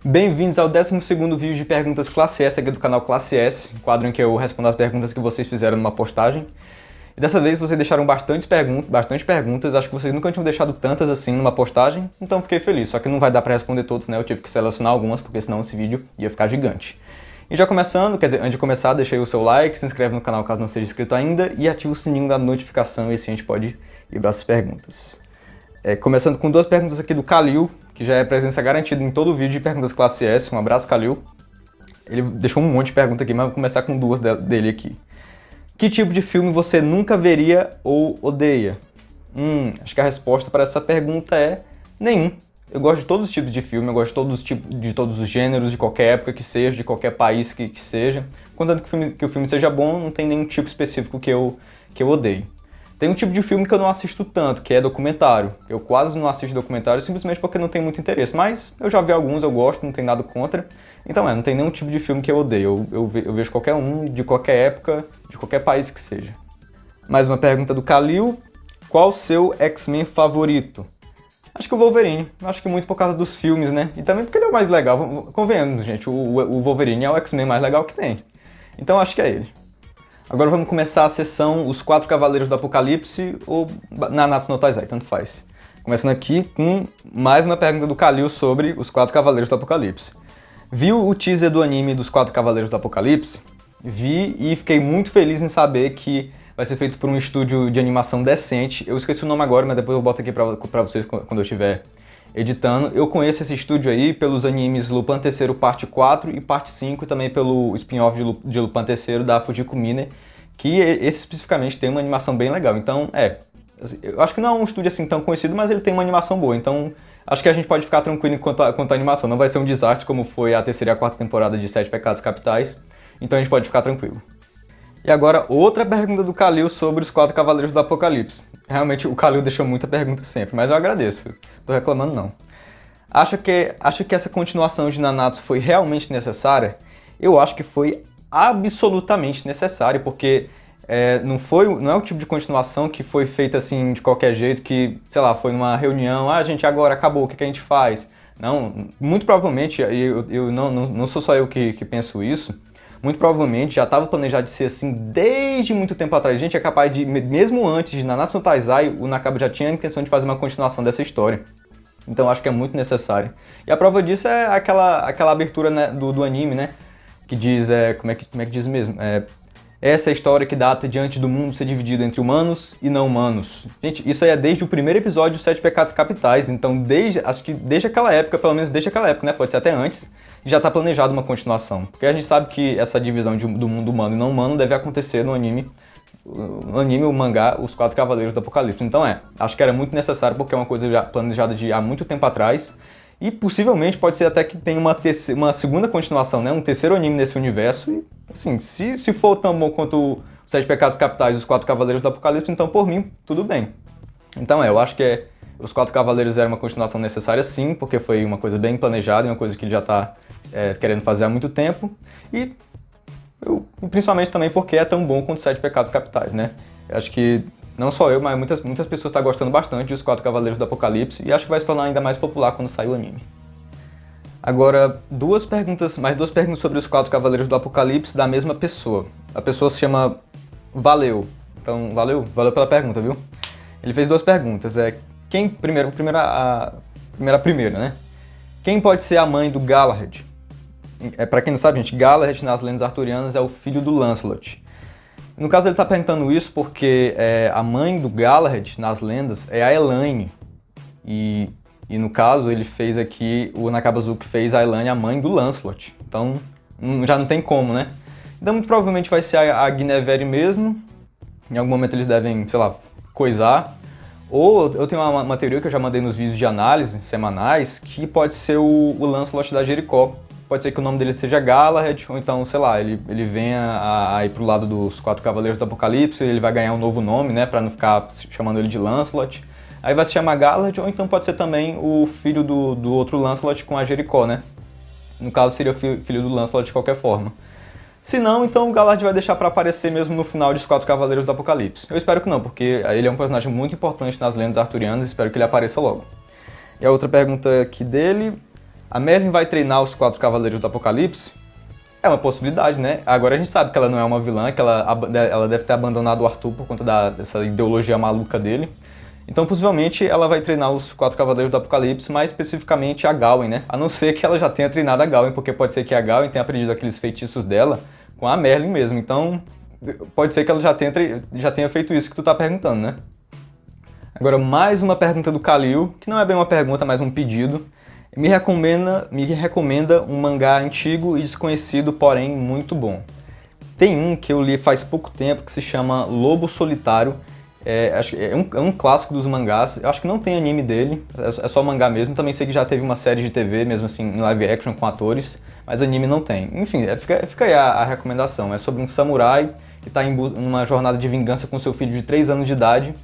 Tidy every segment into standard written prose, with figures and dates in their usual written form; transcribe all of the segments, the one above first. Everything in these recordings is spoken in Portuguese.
Bem-vindos ao 12º vídeo de perguntas Classe S aqui do canal Classe S, quadro em que eu respondo as perguntas que vocês fizeram numa postagem. E dessa vez vocês deixaram bastante perguntas, acho que vocês nunca tinham deixado tantas assim numa postagem, então fiquei feliz, só que não vai dar pra responder todas, né? Eu tive que selecionar algumas, porque senão esse vídeo ia ficar gigante. E já começando, quer dizer, antes de começar, deixa aí o seu like, se inscreve no canal caso não seja inscrito ainda e ativa o sininho da notificação e assim a gente pode ir para as perguntas. Começando com duas perguntas aqui do Kalil, que já é presença garantida em todo o vídeo de perguntas Classe S. Um abraço, Kalil. Ele deixou um monte de pergunta aqui, mas vou começar com duas dele aqui. Que tipo de filme você nunca veria ou odeia? Acho que a resposta para essa pergunta é nenhum. Eu gosto de todos os tipos de filme, eu gosto de todos os gêneros, de qualquer época que seja, de qualquer país que seja. Contanto que o filme seja bom, não tem nenhum tipo específico que eu odeio. Tem um tipo de filme que eu não assisto tanto, que é documentário. Eu quase não assisto documentário simplesmente porque não tenho muito interesse, mas eu já vi alguns, eu gosto, não tem nada contra. Então não tem nenhum tipo de filme que eu odeio. Eu vejo qualquer um, de qualquer época, de qualquer país que seja. Mais uma pergunta do Kalil. Qual o seu X-Men favorito? Acho que o Wolverine. Acho que muito por causa dos filmes, né? E também porque ele é o mais legal. Convenhamos, gente, o Wolverine é o X-Men mais legal que tem. Então acho que é ele. Agora vamos começar a sessão Os Quatro Cavaleiros do Apocalipse ou Nanatsu no Taizai, tanto faz. Começando aqui com mais uma pergunta do Kalil sobre Os Quatro Cavaleiros do Apocalipse. Viu o teaser do anime dos Quatro Cavaleiros do Apocalipse? Vi e fiquei muito feliz em saber que vai ser feito por um estúdio de animação decente. Eu esqueci o nome agora, mas depois eu boto aqui pra vocês quando eu estiver editando. Eu conheço esse estúdio aí pelos animes Lupin III Parte 4 e Parte 5 e também pelo spin-off de Lupin III da Fujiko Mine, que esse especificamente tem uma animação bem legal. Então, eu acho que não é um estúdio assim tão conhecido, mas ele tem uma animação boa. Então, acho que a gente pode ficar tranquilo quanto à animação. Não vai ser um desastre como foi a terceira e a quarta temporada de Sete Pecados Capitais. Então a gente pode ficar tranquilo. E agora, outra pergunta do Kalil sobre os Quatro Cavaleiros do Apocalipse. Realmente, o Kalil deixou muita pergunta sempre, mas eu agradeço. Tô reclamando não. Acho que essa continuação de Nanatsu foi realmente necessária? Eu acho que foi absolutamente necessária, porque não é o tipo de continuação que foi feita assim de qualquer jeito, que, sei lá, foi numa reunião, gente, agora acabou, o que a gente faz? Não, muito provavelmente, não sou só eu que penso isso, muito provavelmente já estava planejado de ser assim desde muito tempo atrás. A gente é capaz de, mesmo antes de Nanatsu no Taizai, o Nakaba já tinha a intenção de fazer uma continuação dessa história. Então acho que é muito necessário. E a prova disso é aquela abertura, né, do anime, né? Que diz, como é que diz mesmo? Essa é a história que data de antes do mundo ser dividido entre humanos e não humanos. Gente, isso aí é desde o primeiro episódio dos Sete Pecados Capitais. Então acho que desde aquela época, pelo menos desde aquela época, né? Pode ser até antes, já está planejado uma continuação. Porque a gente sabe que essa divisão do mundo humano e não humano deve acontecer no anime, o mangá, Os Quatro Cavaleiros do Apocalipse. Então acho que era muito necessário porque é uma coisa já planejada de há muito tempo atrás. E possivelmente pode ser até que tenha uma segunda continuação, né? Um terceiro anime nesse universo. E assim, se for tão bom quanto Os Sete Pecados Capitais e Os Quatro Cavaleiros do Apocalipse, então por mim, tudo bem. Então eu acho que Os Quatro Cavaleiros era uma continuação necessária sim, porque foi uma coisa bem planejada, uma coisa que ele já está querendo fazer há muito tempo. E principalmente também porque é tão bom quanto Os Sete Pecados Capitais, né? Eu acho que não só eu, mas muitas pessoas estão gostando bastante de Os Quatro Cavaleiros do Apocalipse e acho que vai se tornar ainda mais popular quando sair o anime. Agora, mais duas perguntas sobre Os Quatro Cavaleiros do Apocalipse da mesma pessoa. A pessoa se chama Valeu. Então, valeu pela pergunta, viu? Ele fez duas perguntas. Primeira, né? Quem pode ser a mãe do Galahad? Pra quem não sabe, gente, Galahad nas lendas arturianas é o filho do Lancelot. No caso, ele está perguntando isso porque a mãe do Galahad nas lendas é a Elaine. E no caso, ele fez aqui, o Nakabazuki fez a Elaine a mãe do Lancelot. Então, já não tem como, né? Então, muito provavelmente vai ser a Guinevere mesmo. Em algum momento eles devem, sei lá, coisar. Ou eu tenho uma teoria que eu já mandei nos vídeos de análise semanais, que pode ser o Lancelot da Jericó. Pode ser que o nome dele seja Galahad, ou então, sei lá, ele venha a ir pro lado dos Quatro Cavaleiros do Apocalipse, ele vai ganhar um novo nome, né, pra não ficar chamando ele de Lancelot. Aí vai se chamar Galahad, ou então pode ser também o filho do outro Lancelot com a Jericó, né? No caso, seria o filho do Lancelot de qualquer forma. Se não, então o Galahad vai deixar pra aparecer mesmo no final de Os Quatro Cavaleiros do Apocalipse. Eu espero que não, porque ele é um personagem muito importante nas lendas arturianas e espero que ele apareça logo. E a outra pergunta aqui dele A Merlin vai treinar os 4 Cavaleiros do Apocalipse? É uma possibilidade, né? Agora a gente sabe que ela não é uma vilã, que ela deve ter abandonado o Arthur por conta dessa ideologia maluca dele. Então, possivelmente, ela vai treinar os 4 Cavaleiros do Apocalipse, mais especificamente a Gawain, né? A não ser que ela já tenha treinado a Gawain, porque pode ser que a Gawain tenha aprendido aqueles feitiços dela com a Merlin mesmo. Então, pode ser que ela já tenha feito isso que tu tá perguntando, né? Agora, mais uma pergunta do Kalil, que não é bem uma pergunta, mas um pedido. Me recomenda um mangá antigo e desconhecido, porém muito bom. Tem um que eu li faz pouco tempo que se chama Lobo Solitário. É um clássico dos mangás. Eu acho que não tem anime dele, é só mangá mesmo. Também sei que já teve uma série de TV, mesmo assim, em live action com atores, mas anime não tem. Enfim, fica aí a recomendação. É sobre um samurai que está em uma jornada de vingança com seu filho de 3 anos de idade.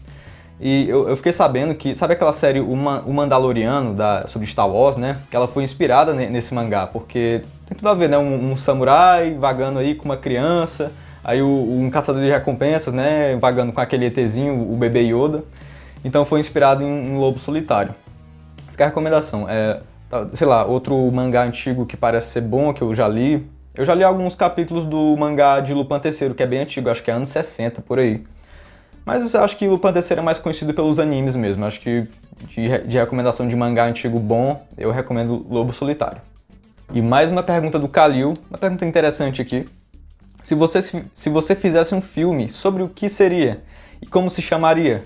E eu fiquei sabendo que, sabe aquela série O Mandaloriano, sobre Star Wars, né? Que ela foi inspirada nesse mangá, porque tem tudo a ver, né? Um samurai vagando aí com uma criança, aí um caçador de recompensas, né? Vagando com aquele ETzinho, o bebê Yoda. Então foi inspirado em Lobo Solitário. Fica a recomendação. Sei lá, outro mangá antigo que parece ser bom, que eu já li. Eu já li alguns capítulos do mangá de Lupin III, que é bem antigo, acho que é anos 60, por aí. Mas eu acho que o Lupin III é mais conhecido pelos animes mesmo. Acho que de recomendação de mangá antigo bom, eu recomendo Lobo Solitário. E mais uma pergunta do Kalil, uma pergunta interessante aqui. Se você fizesse um filme, sobre o que seria? E como se chamaria?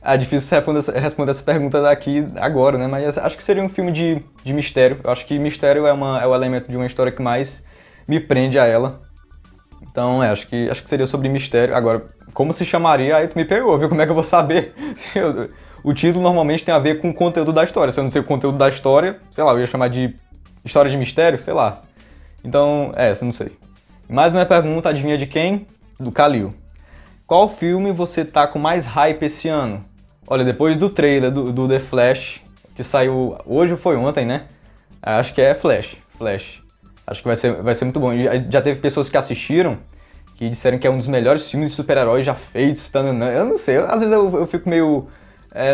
É difícil responder essa pergunta daqui agora, né? Mas acho que seria um filme de mistério. Eu acho que mistério é o elemento de uma história que mais me prende a ela. Então, acho que seria sobre mistério. Agora, como se chamaria? Aí tu me pegou, viu? Como é que eu vou saber? O título normalmente tem a ver com o conteúdo da história. Se eu não sei o conteúdo da história, sei lá, eu ia chamar de História de Mistério, sei lá. Então, essa eu não sei. Mais uma pergunta, adivinha de quem? Do Kalil. Qual filme você tá com mais hype esse ano? Olha, depois do trailer do The Flash, que saiu hoje ou foi ontem, né? Acho que é Flash. Acho que vai ser muito bom. Já teve pessoas que assistiram que disseram que é um dos melhores filmes de super-heróis já feitos. Eu não sei, às vezes eu fico meio...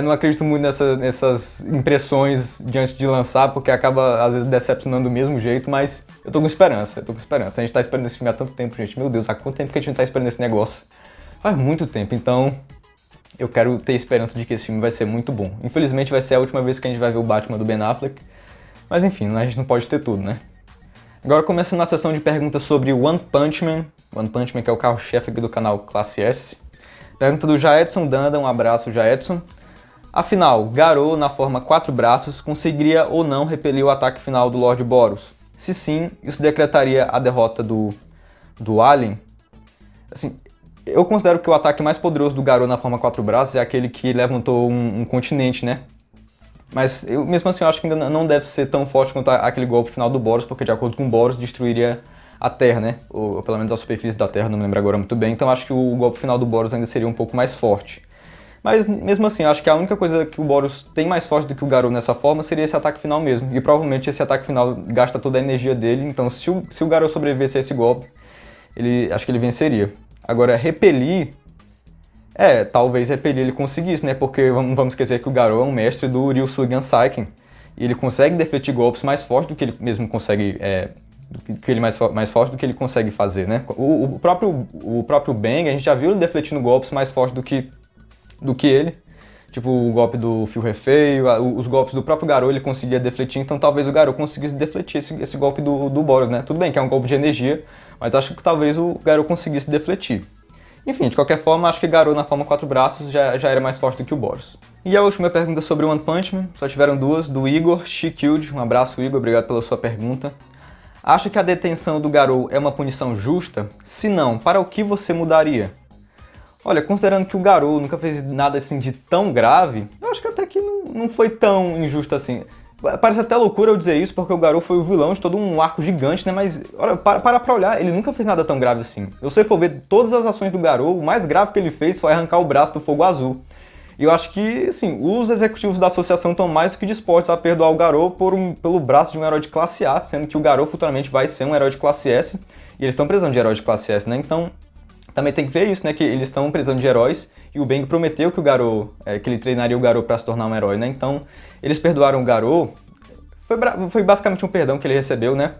não acredito muito nessas impressões de antes de lançar, porque acaba, às vezes, decepcionando do mesmo jeito, mas eu tô com esperança. A gente tá esperando esse filme há tanto tempo, gente. Meu Deus, há quanto tempo que a gente tá esperando esse negócio? Faz muito tempo, então eu quero ter esperança de que esse filme vai ser muito bom. Infelizmente vai ser a última vez que a gente vai ver o Batman do Ben Affleck, mas enfim, a gente não pode ter tudo, né? Agora começando a sessão de perguntas sobre One Punch Man, que é o carro-chefe aqui do canal Classe S. Pergunta do Jaedson Danda, um abraço, Jaedson. Afinal, Garou, na forma 4 braços, conseguiria ou não repelir o ataque final do Lord Boros? Se sim, isso decretaria a derrota do Alien? Assim, eu considero que o ataque mais poderoso do Garou na forma 4 braços é aquele que levantou um continente, né? Mas mesmo assim eu acho que ainda não deve ser tão forte quanto aquele golpe final do Boros, porque de acordo com o Boros destruiria a Terra, né? Ou pelo menos a superfície da Terra, não me lembro agora muito bem. Então acho que o golpe final do Boros ainda seria um pouco mais forte. Mas mesmo assim, acho que a única coisa que o Boros tem mais forte do que o Garou nessa forma seria esse ataque final mesmo. E provavelmente esse ataque final gasta toda a energia dele, então se o Garou sobrevivesse a esse golpe, acho que ele venceria. Agora, repelir... talvez repelir ele conseguisse, né? Porque vamos esquecer que o Garou é um mestre do Ryusugan Saiken. E ele consegue defletir golpes mais fortes do que ele mesmo consegue... mais forte do que ele consegue fazer, né? O próprio Bang, a gente já viu ele defletindo golpes mais fortes do que ele. Tipo o golpe do Fio Refeio, os golpes do próprio Garou ele conseguia defletir, então talvez o Garou conseguisse defletir esse golpe do Boros, né? Tudo bem que é um golpe de energia, mas acho que talvez o Garou conseguisse defletir. Enfim, de qualquer forma, acho que Garou na forma 4 braços já era mais forte do que o Boros. E a última pergunta sobre One Punch Man, só tiveram duas, do Igor Shikilde. Um abraço, Igor, obrigado pela sua pergunta. Acha que a detenção do Garou é uma punição justa? Se não, para o que você mudaria? Olha, considerando que o Garou nunca fez nada assim de tão grave, eu acho que até que não foi tão injusto assim. Parece até loucura eu dizer isso, porque o Garou foi o vilão de todo um arco gigante, né? Mas, olha, para olhar, ele nunca fez nada tão grave assim. Se você for ver todas as ações do Garou, o mais grave que ele fez foi arrancar o braço do Fogo Azul. E eu acho que, assim, os executivos da associação estão mais do que dispostos a perdoar o Garou pelo braço de um herói de classe A, sendo que o Garou futuramente vai ser um herói de classe S, e eles estão precisando de herói de classe S, né? Então, também tem que ver isso, né? Que eles estão precisando de heróis, e o Bang prometeu que que ele treinaria o Garou para se tornar um herói, né? Então, eles perdoaram o Garou foi basicamente um perdão que ele recebeu, né?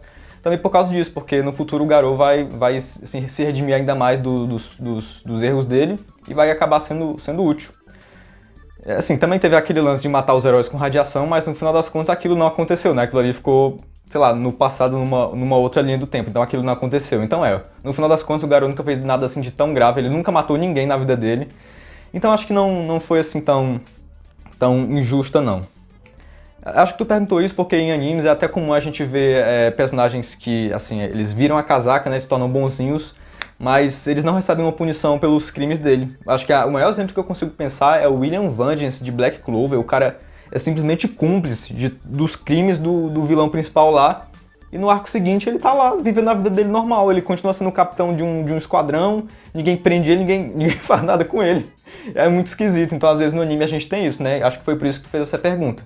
Também por causa disso, porque no futuro o Garou vai assim, se redimir ainda mais dos erros dele e vai acabar sendo útil. Assim, também teve aquele lance de matar os heróis com radiação, mas no final das contas aquilo não aconteceu, né? Aquilo ali ficou, sei lá, no passado numa outra linha do tempo, então aquilo não aconteceu. Então no final das contas o Garou nunca fez nada assim de tão grave, ele nunca matou ninguém na vida dele. Então acho que não foi assim tão injusta, não. Acho que tu perguntou isso porque em animes é até comum a gente ver personagens que, assim, eles viram a casaca, né, se tornam bonzinhos, mas eles não recebem uma punição pelos crimes dele. Acho que o maior exemplo que eu consigo pensar é o William Vengeance de Black Clover. O cara é simplesmente cúmplice dos crimes do vilão principal lá, e no arco seguinte ele tá lá, vivendo a vida dele normal. Ele continua sendo o capitão de um esquadrão, ninguém prende ele, ninguém faz nada com ele. É muito esquisito, então às vezes no anime a gente tem isso, né? Acho que foi por isso que tu fez essa pergunta.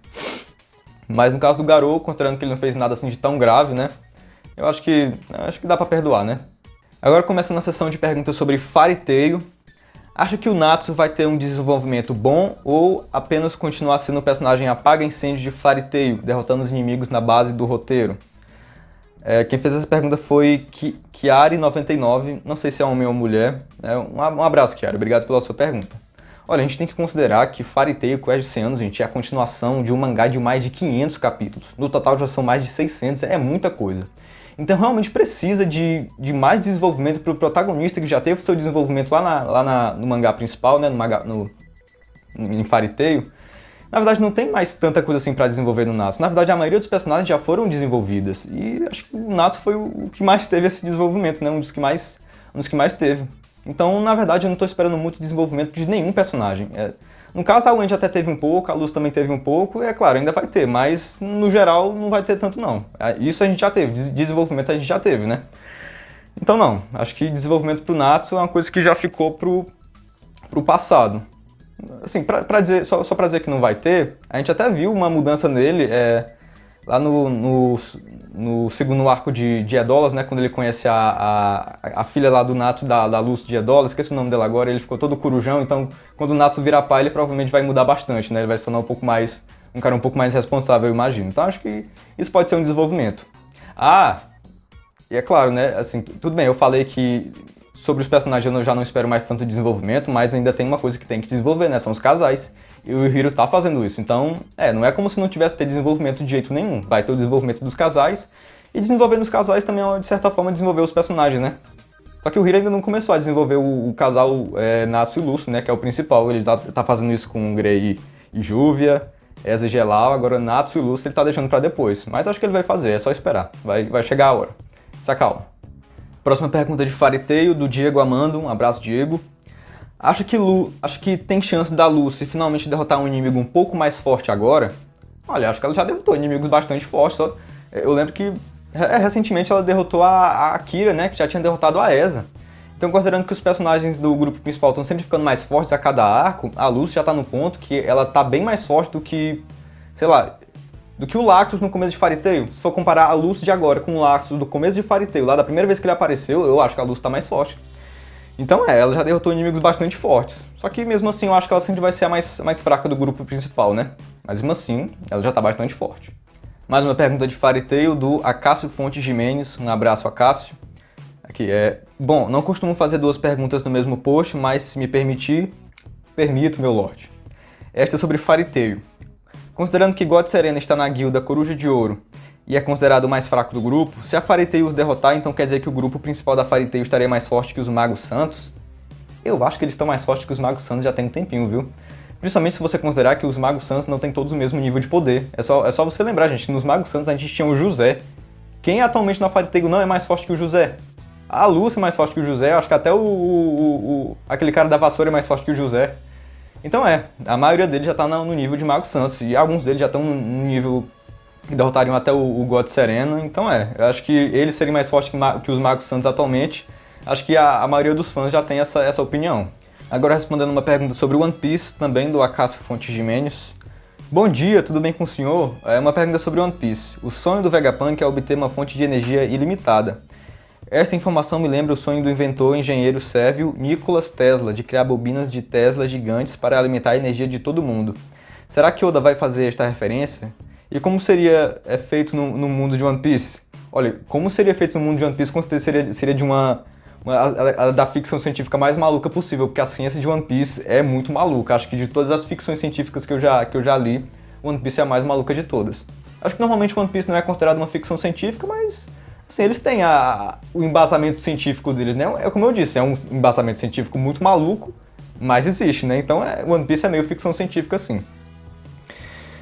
Mas no caso do Garou, considerando que ele não fez nada assim de tão grave, né? Eu acho que dá pra perdoar, né? Agora começando a sessão de perguntas sobre Fairy Tail. Acha que o Natsu vai ter um desenvolvimento bom ou apenas continuar sendo o personagem apaga-incêndio de Fairy Tail, derrotando os inimigos na base do roteiro? Quem fez essa pergunta foi Kiari99, não sei se é homem ou mulher. Um abraço, Kiari, obrigado pela sua pergunta. Olha, a gente tem que considerar que Fairy Tail Quest de 100 anos, gente, é a continuação de um mangá de mais de 500 capítulos. No total já são mais de 600, é muita coisa. Então realmente precisa de mais desenvolvimento para o protagonista, que já teve seu desenvolvimento no mangá principal, né, em Fairy Tail. Na verdade não tem mais tanta coisa assim para desenvolver no Natsu. Na verdade a maioria dos personagens já foram desenvolvidas. E acho que o Natsu foi o que mais teve esse desenvolvimento, né, um dos que mais teve. Então, na verdade, eu não estou esperando muito desenvolvimento de nenhum personagem. No caso, a Wendy até teve um pouco, a Luz também teve um pouco, e é claro, ainda vai ter, mas no geral não vai ter tanto não. Isso a gente já teve, desenvolvimento a gente já teve, né? Então não, acho que desenvolvimento pro Natsu é uma coisa que já ficou pro passado. Assim, só pra dizer que não vai ter, a gente até viu uma mudança nele, lá no segundo arco de Edolas, né, quando ele conhece a filha lá do Natsu, da Luz de Edolas, esqueci o nome dela agora, ele ficou todo corujão, então quando o Natsu virar pai, ele provavelmente vai mudar bastante, né, ele vai se tornar um cara um pouco mais responsável, eu imagino. Então acho que isso pode ser um desenvolvimento. E é claro, né, assim, tudo bem, eu falei que sobre os personagens eu já não espero mais tanto desenvolvimento, mas ainda tem uma coisa que tem que desenvolver, né, são os casais. E o Hiro tá fazendo isso, então, não é como se não tivesse ter desenvolvimento de jeito nenhum. Vai ter o desenvolvimento dos casais, e desenvolvendo os casais também é, de certa forma, desenvolver os personagens, né? Só que o Hiro ainda não começou a desenvolver o casal Natsu e Lúcio, né, que é o principal. Ele tá fazendo isso com Grey e Júvia, Eza e Gelau, agora Natsu e Lúcio ele tá deixando pra depois. Mas acho que ele vai fazer, é só esperar, vai chegar a hora. Se acalma. Próxima pergunta de Fairy Tail, do Diego Amando, um abraço, Diego. Acho que tem chance da Lucy finalmente derrotar um inimigo um pouco mais forte agora? Olha, acho que ela já derrotou inimigos bastante fortes. Eu lembro que recentemente ela derrotou a Akira, né, que já tinha derrotado a Eza. Então, considerando que os personagens do grupo principal estão sempre ficando mais fortes a cada arco, a Lucy já tá no ponto que ela tá bem mais forte do que, sei lá, do que o Lactus no começo de Fairy Tail. Se for comparar a Lucy de agora com o Lactus do começo de Fairy Tail, lá da primeira vez que ele apareceu, eu acho que a Lucy tá mais forte. Então ela já derrotou inimigos bastante fortes. Só que mesmo assim eu acho que ela sempre vai ser a mais fraca do grupo principal, né? Mas mesmo assim, ela já tá bastante forte. Mais uma pergunta de Fairy Tail do Acácio Fontes Jimenez. Um abraço, Acácio. Aqui bom, não costumo fazer duas perguntas no mesmo post, mas se me permitir, permito, meu lord. Esta é sobre Fairy Tail. Considerando que God Serena está na guilda Coruja de Ouro e é considerado o mais fraco do grupo, se a Fairy Tail os derrotar, então quer dizer que o grupo principal da Fairy Tail estaria mais forte que os Magos Santos? Eu acho que eles estão mais fortes que os Magos Santos já tem um tempinho, viu? Principalmente se você considerar que os Magos Santos não têm todos o mesmo nível de poder. É só você lembrar, gente, que nos Magos Santos a gente tinha o José. Quem atualmente na Fairy Tail não é mais forte que o José? A Lucy é mais forte que o José, acho que até aquele cara da vassoura é mais forte que o José. Então a maioria deles já tá no nível de Magos Santos, e alguns deles já estão no nível que derrotariam até o God Serena. Então eu acho que eles serem mais fortes que os Magos Santos atualmente, acho que a maioria dos fãs já tem essa opinião. Agora respondendo uma pergunta sobre One Piece, também do Acácio Fontes Jimenez. Bom dia, tudo bem com o senhor? É uma pergunta sobre One Piece. O sonho do Vegapunk é obter uma fonte de energia ilimitada. Esta informação me lembra o sonho do inventor e engenheiro sérvio Nikola Tesla de criar bobinas de Tesla gigantes para alimentar a energia de todo mundo. Será que Oda vai fazer esta referência? E como seria feito no mundo de One Piece? Olha, como seria feito no mundo de One Piece, com certeza seria de a da ficção científica mais maluca possível, porque a ciência de One Piece é muito maluca. Acho que de todas as ficções científicas que eu já li, One Piece é a mais maluca de todas. Acho que normalmente One Piece não é considerado uma ficção científica, mas assim, eles têm o embasamento científico deles, né? É como eu disse, é um embasamento científico muito maluco, mas existe, né? Então One Piece é meio ficção científica, sim.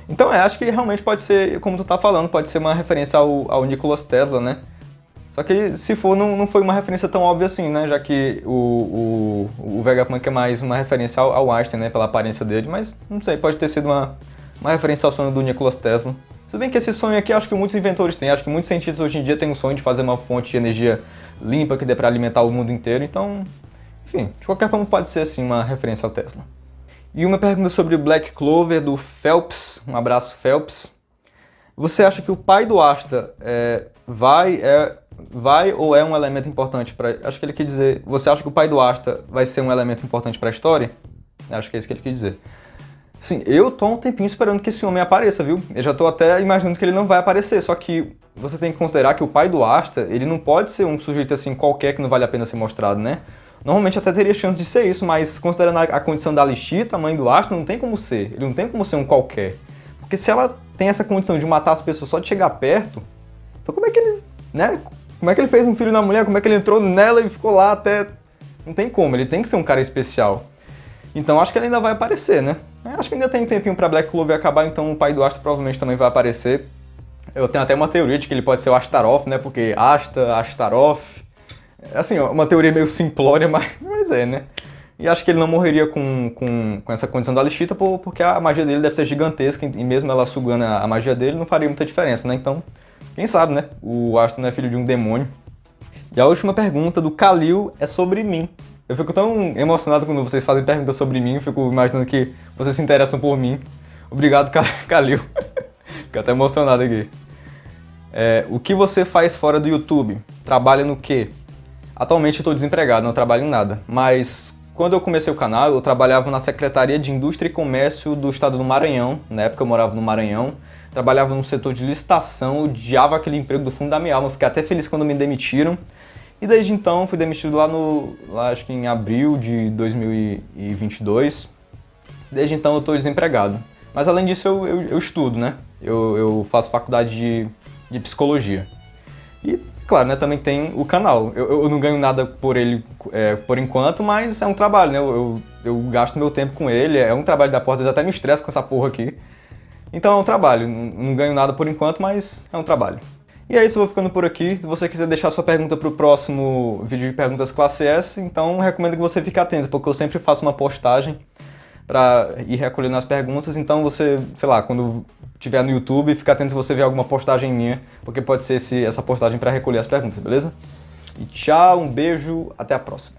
Então acho que realmente pode ser, como tu tá falando, pode ser uma referência ao Nikola Tesla, né? Só que se for, não foi uma referência tão óbvia assim, né? Já que o Vegapunk é mais uma referência ao Einstein, né? Pela aparência dele, mas não sei, pode ter sido uma referência ao sonho do Nikola Tesla. Se bem que esse sonho aqui, acho que muitos inventores têm, acho que muitos cientistas hoje em dia têm um sonho de fazer uma fonte de energia limpa que dê para alimentar o mundo inteiro, então, enfim, de qualquer forma pode ser assim uma referência ao Tesla. E uma pergunta sobre Black Clover do Phelps, um abraço Phelps. Você acha que o pai do Asta vai ou é um elemento importante para... Acho que ele quer dizer, você acha que o pai do Asta vai ser um elemento importante para a história? Acho que é isso que ele quer dizer. Sim, eu tô há um tempinho esperando que esse homem apareça, viu? Eu já tô até imaginando que ele não vai aparecer, só que você tem que considerar que o pai do Asta, ele não pode ser um sujeito assim qualquer que não vale a pena ser mostrado, né? Normalmente até teria chance de ser isso, mas considerando a condição da Lishita, a mãe do Asta, não tem como ser. Ele não tem como ser um qualquer. Porque se ela tem essa condição de matar as pessoas só de chegar perto, então como é que ele, né? Como é que ele fez um filho na mulher? Como é que ele entrou nela e ficou lá até... Não tem como, ele tem que ser um cara especial. Então acho que ele ainda vai aparecer, né? Acho que ainda tem um tempinho pra Black Clover acabar, então o pai do Asta provavelmente também vai aparecer. Eu tenho até uma teoria de que ele pode ser o Astaroth, né? Porque Astaroth... Assim, uma teoria meio simplória, mas é, né? E acho que ele não morreria com essa condição da Lishita, porque a magia dele deve ser gigantesca, e mesmo ela sugando a magia dele, não faria muita diferença, né? Então, quem sabe, né? O Asta não é filho de um demônio. E a última pergunta do Kalil é sobre mim. Eu fico tão emocionado quando vocês fazem perguntas sobre mim, eu fico imaginando que vocês se interessam por mim. Obrigado, Kalil. Fico até emocionado aqui. O que você faz fora do YouTube? Trabalha no quê? Atualmente eu estou desempregado, não trabalho em nada, mas quando eu comecei o canal eu trabalhava na Secretaria de Indústria e Comércio do estado do Maranhão, na época eu morava no Maranhão, trabalhava no setor de licitação, odiava aquele emprego do fundo da minha alma, fiquei até feliz quando me demitiram, e desde então fui demitido lá acho que em abril de 2022, desde então eu estou desempregado. Mas além disso eu estudo, né? Eu faço faculdade de psicologia. E claro, né, também tem o canal. Eu não ganho nada por ele por enquanto, mas é um trabalho, né? Eu gasto meu tempo com ele, é um trabalho da porta, eu até me estresso com essa porra aqui. Então é um trabalho, não ganho nada por enquanto, mas é um trabalho. E é isso, eu vou ficando por aqui. Se você quiser deixar sua pergunta para o próximo vídeo de perguntas classe S, então recomendo que você fique atento, porque eu sempre faço uma postagem para ir recolhendo as perguntas, então você, sei lá, quando estiver no YouTube, fica atento se você ver alguma postagem minha, porque pode ser essa postagem para recolher as perguntas, beleza? E tchau, um beijo, até a próxima.